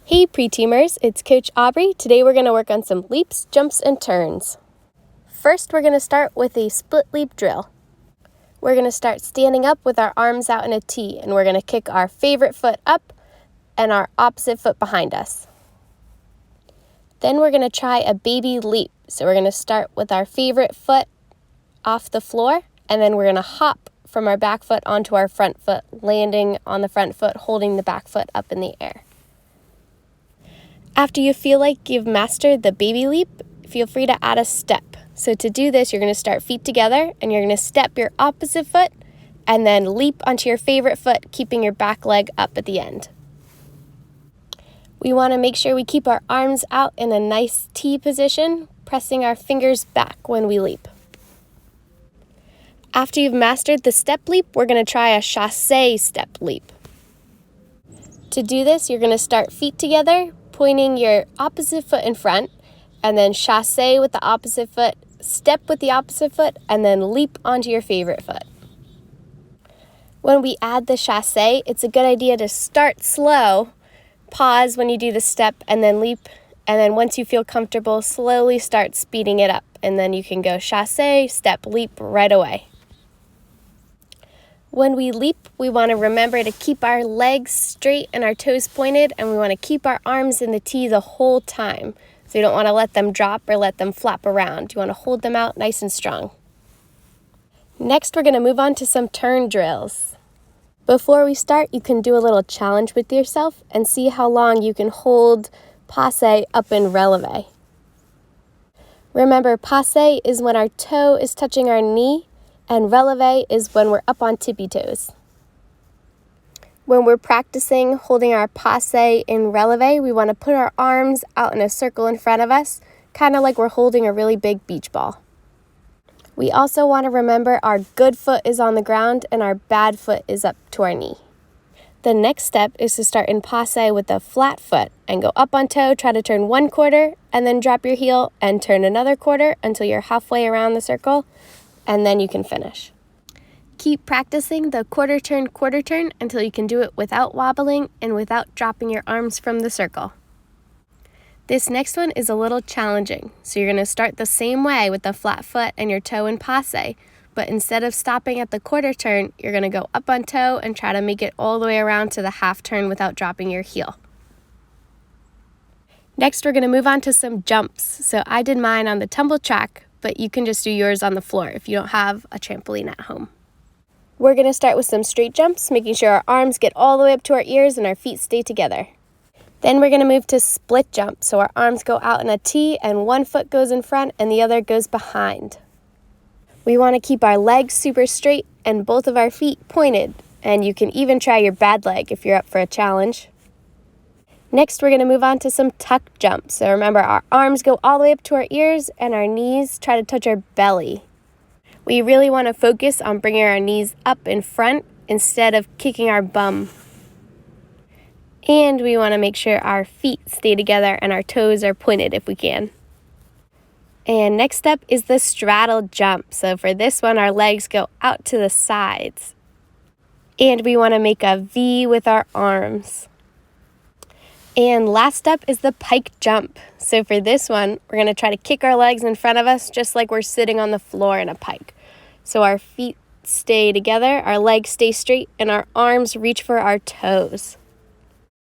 Hey pre-teamers, it's Coach Aubrey. Today we're going to work on some leaps, jumps, and turns. First, we're going to start with a split leap drill. We're going to start standing up with our arms out in a T, and we're going to kick our favorite foot up and our opposite foot behind us. Then we're going to try a baby leap. So we're going to start with our favorite foot off the floor, and then we're going to hop from our back foot onto our front foot, landing on the front foot, holding the back foot up in the air. After you feel like you've mastered the baby leap, feel free to add a step. So to do this, you're going to start feet together and you're going to step your opposite foot and then leap onto your favorite foot, keeping your back leg up at the end. We want to make sure we keep our arms out in a nice T position, pressing our fingers back when we leap. After you've mastered the step leap, we're going to try a chassé step leap. To do this, you're going to start feet together, pointing your opposite foot in front, and then chassé with the opposite foot, step with the opposite foot, and then leap onto your favorite foot. When we add the chassé, it's a good idea to start slow, pause when you do the step, and then leap, and then once you feel comfortable, slowly start speeding it up, and then you can go chassé, step, leap right away. When we leap, we want to remember to keep our legs straight and our toes pointed, and we want to keep our arms in the T the whole time. So you don't want to let them drop or let them flap around. You want to hold them out nice and strong. Next, we're going to move on to some turn drills. Before we start, you can do a little challenge with yourself and see how long you can hold passe up in releve. Remember, passe is when our toe is touching our knee, and releve is when we're up on tippy toes. When we're practicing holding our passe in releve, we want to put our arms out in a circle in front of us, kind of like we're holding a really big beach ball. We also want to remember our good foot is on the ground and our bad foot is up to our knee. The next step is to start in passe with a flat foot and go up on toe, try to turn one quarter, and then drop your heel and turn another quarter until you're halfway around the circle, and then you can finish. Keep practicing the quarter turn until you can do it without wobbling and without dropping your arms from the circle. This next one is a little challenging, so you're going to start the same way with the flat foot and your toe in passe, but instead of stopping at the quarter turn, you're going to go up on toe and try to make it all the way around to the half turn without dropping your heel. Next, we're going to move on to some jumps. So I did mine on the tumble track, but you can just do yours on the floor if you don't have a trampoline at home. We're going to start with some straight jumps, making sure our arms get all the way up to our ears and our feet stay together. Then we're going to move to split jump, so our arms go out in a T and one foot goes in front and the other goes behind. We want to keep our legs super straight and both of our feet pointed, and you can even try your bad leg if you're up for a challenge. Next, we're going to move on to some tuck jumps. So remember, our arms go all the way up to our ears and our knees try to touch our belly. We really want to focus on bringing our knees up in front instead of kicking our bum. And we want to make sure our feet stay together and our toes are pointed if we can. And next up is the straddle jump. So for this one, our legs go out to the sides. And we want to make a V with our arms. And last up is the pike jump. So for this one, we're going to try to kick our legs in front of us just like we're sitting on the floor in a pike. So our feet stay together, our legs stay straight, and our arms reach for our toes.